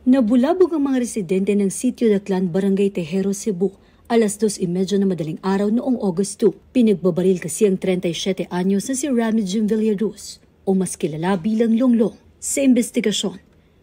Nabulabog ang mga residente ng Sitio Daclan, Barangay Tejero, Cebu, alas 2:30 na madaling araw noong August 2. Pinagbabaril kasi ang 37 anyos na si Rami Jim Villaruz o mas kilala bilang Longlong. Sa investigasyon,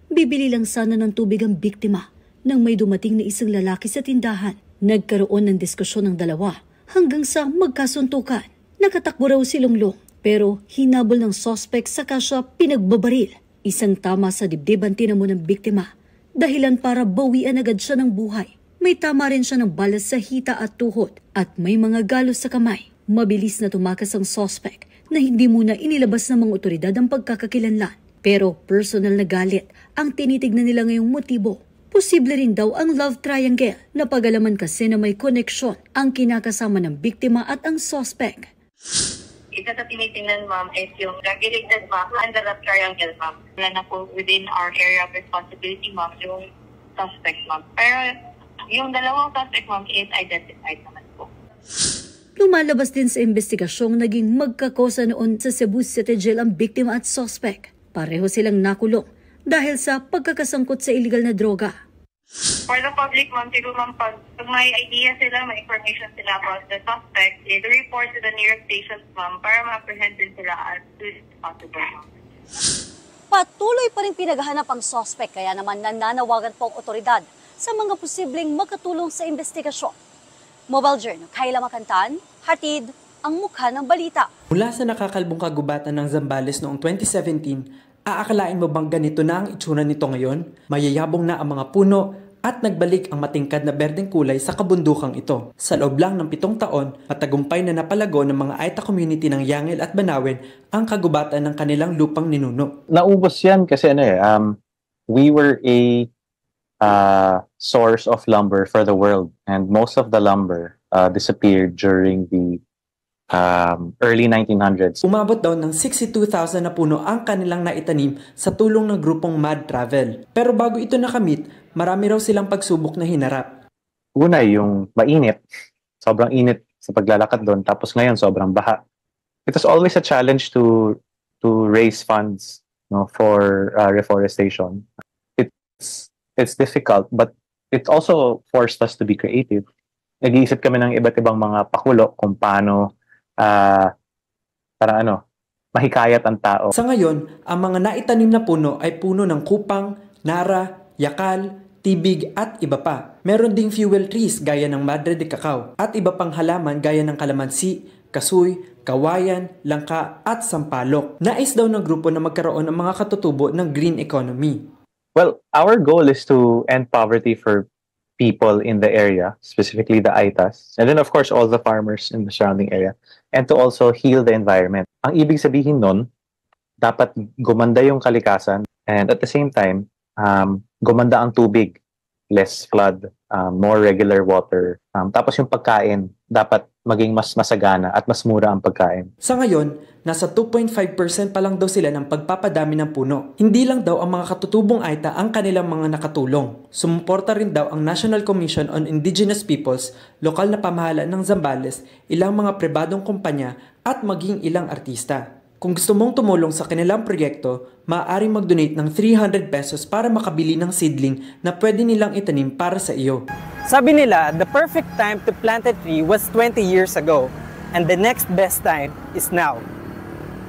bibili lang sana ng tubig ang biktima nang may dumating na isang lalaki sa tindahan. Nagkaroon ng diskusyon ng dalawa hanggang sa magkasuntukan. Nakatakbo raw si Longlong pero hinabol ng suspect saka siya pinagbabaril. Isang tama sa dibdib ang tinamo ng biktima. Dahilan para bawian agad siya ng buhay. May tama rin siya ng balas sa hita at tuhod at may mga galos sa kamay. Mabilis na tumakas ang suspect na hindi muna inilabas ng mga otoridad ang pagkakakilanlan. Pero personal na galit ang tinitignan nila ngayong motibo. Posible rin daw ang love triangle na pag-alaman kasi na may koneksyon ang kinakasama ng biktima at ang suspect. Isa sa tinitingnan, ma'am, is yung drug-related, ma'am, under the triangle, ma'am. Wala na po within our area of responsibility, ma'am, yung suspect, ma'am. Pero yung dalawang suspect, ma'am, is identified naman po. Lumalabas din sa investigasyong naging magkakosa noon sa Cebu City Jail ang biktima at suspect. Pareho silang nakulong dahil sa pagkakasangkot sa illegal na droga. For the public, ma'am, siguro, ma'am, pag may idea sila, may information sila about the suspect, is report to the nearest stations, ma'am, para ma-apprehend din sila as soon as possible, ma'am. Patuloy pa rin pinaghahanap ang suspect, kaya naman nananawagan po ang otoridad sa mga posibleng makatulong sa investigasyon. Mobile Journal, Kayla Makantan, hatid ang mukha ng balita. Mula sa nakakalbong kagubatan ng Zambales noong 2017, aakalain mo bang ganito na ang itsura nito ngayon? Mayayabong na ang mga puno at nagbalik ang matingkad na berdeng kulay sa kabundukang ito. Sa loob lang ng 7 taon, matagumpay na napalago ng mga Aita community ng Yangel at Banawen ang kagubatan ng kanilang lupang ninuno. Naubos yan kasi we were a source of lumber for the world, and most of the lumber disappeared during the early 1900s. Umabot daw ng 62,000 na puno ang kanilang naitanim sa tulong ng grupong Mad Travel. Pero bago ito nakamit, marami raw silang pagsubok na hinarap. Una, yung mainit. Sobrang init sa paglalakad doon. Tapos ngayon, sobrang baha. It was always a challenge to raise funds, for reforestation. It's difficult, but it also forced us to be creative. Nag-iisip kami ng iba't ibang mga pakulo kung paano mahikayat ang tao. Sa ngayon, ang mga naitanim na puno ay puno ng kupang, nara, yakal, tibig at iba pa. Meron ding fuel trees gaya ng Madre de Cacao at iba pang halaman gaya ng kalamansi, kasoy, kawayan, langka at sampalok. Nais daw ng grupo na magkaroon ng mga katutubo ng green economy. Well, our goal is to end poverty for people in the area, specifically the Aitas, and then of course all the farmers in the surrounding area, and to also heal the environment. Ang ibig sabihin nun, dapat gumanda yung kalikasan, and at the same time, gumanda ang tubig, less flood, more regular water. Tapos yung pagkain, dapat maging mas masagana at mas mura ang pagkain. Sa ngayon, nasa 2.5% pa lang daw sila ng pagpapadami ng puno. Hindi lang daw ang mga katutubong Aita ang kanilang mga nakatulong. Sumuporta rin daw ang National Commission on Indigenous Peoples, lokal na pamahalaan ng Zambales, ilang mga pribadong kumpanya at maging ilang artista. Kung gusto mong tumulong sa kanilang proyekto, maaaring mag-donate ng 300 pesos para makabili ng seedling na pwede nilang itanim para sa iyo. Sabi nila, the perfect time to plant a tree was 20 years ago, and the next best time is now.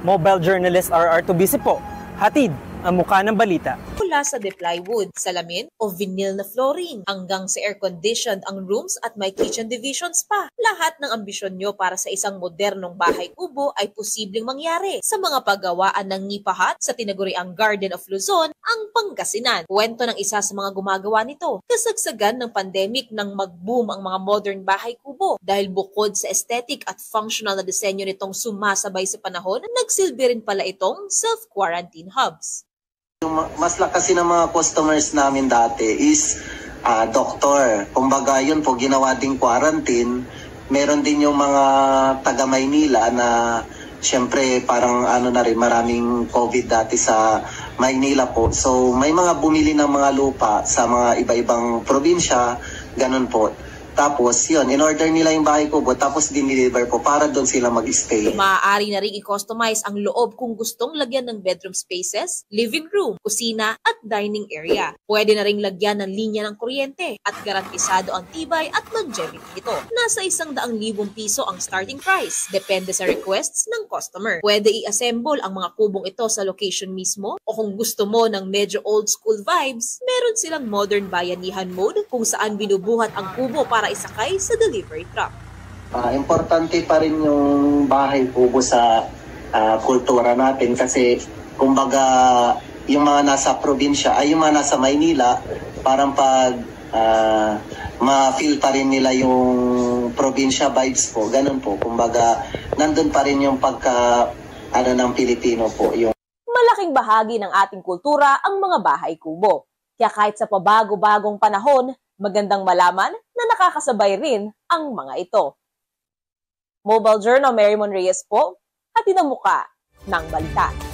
Mobile journalist RR Tubisi po, hatid ang mukha ng balita. Mula sa plywood, salamin o vinyl na flooring, hanggang sa air-conditioned ang rooms at may kitchen divisions pa. Lahat ng ambisyon nyo para sa isang modernong bahay kubo ay posibleng mangyari sa mga paggawaan ng Nipahat sa tinaguriang Garden of Luzon, ang Pangasinan. Kwento ng isa sa mga gumagawa nito, kasagsagan ng pandemic nang mag-boom ang mga modern bahay kubo. Dahil bukod sa aesthetic at functional na disenyo nitong sumasabay sa panahon, nagsilbi rin pala itong self-quarantine hubs. Yung mas lakas ng mga customers namin dati is doktor. Kumbaga yun po, ginawa ding quarantine. Meron din yung mga taga Maynila na syempre parang na rin, maraming COVID dati sa Maynila po. So may mga bumili ng mga lupa sa mga iba-ibang probinsya, ganun po. Tapos yun, in-order nila yung bahay kubo, tapos dinideliver po para doon sila mag-stay. Maaari na rin i-customize ang loob kung gustong lagyan ng bedroom spaces, living room, kusina at dining area. Pwede na rin lagyan ng linya ng kuryente at garantisado ang tibay at longevity nito. Nasa 100,000 piso ang starting price. Depende sa requests ng customer. Pwede i-assemble ang mga kubong ito sa location mismo o kung gusto mo ng medyo old school vibes, meron silang modern bayanihan mode kung saan binubuhat ang kubo para isakay sa delivery truck. Importante pa rin yung bahay kubo sa kultura natin kasi kumbaga yung mga nasa probinsya ay yung mga nasa Maynila parang pag ma-feel pa rin nila yung probinsya vibes po, ganun po. Kumbaga nandun pa rin yung pagka ng Pilipino po. Yung Malaking bahagi ng ating kultura ang mga bahay kubo. Kaya kahit sa pabago-bagong panahon, magandang malaman na nakakasabay rin ang mga ito. Mobile Journal, Mary Mon Reyes po, hatid ang muka ng balita.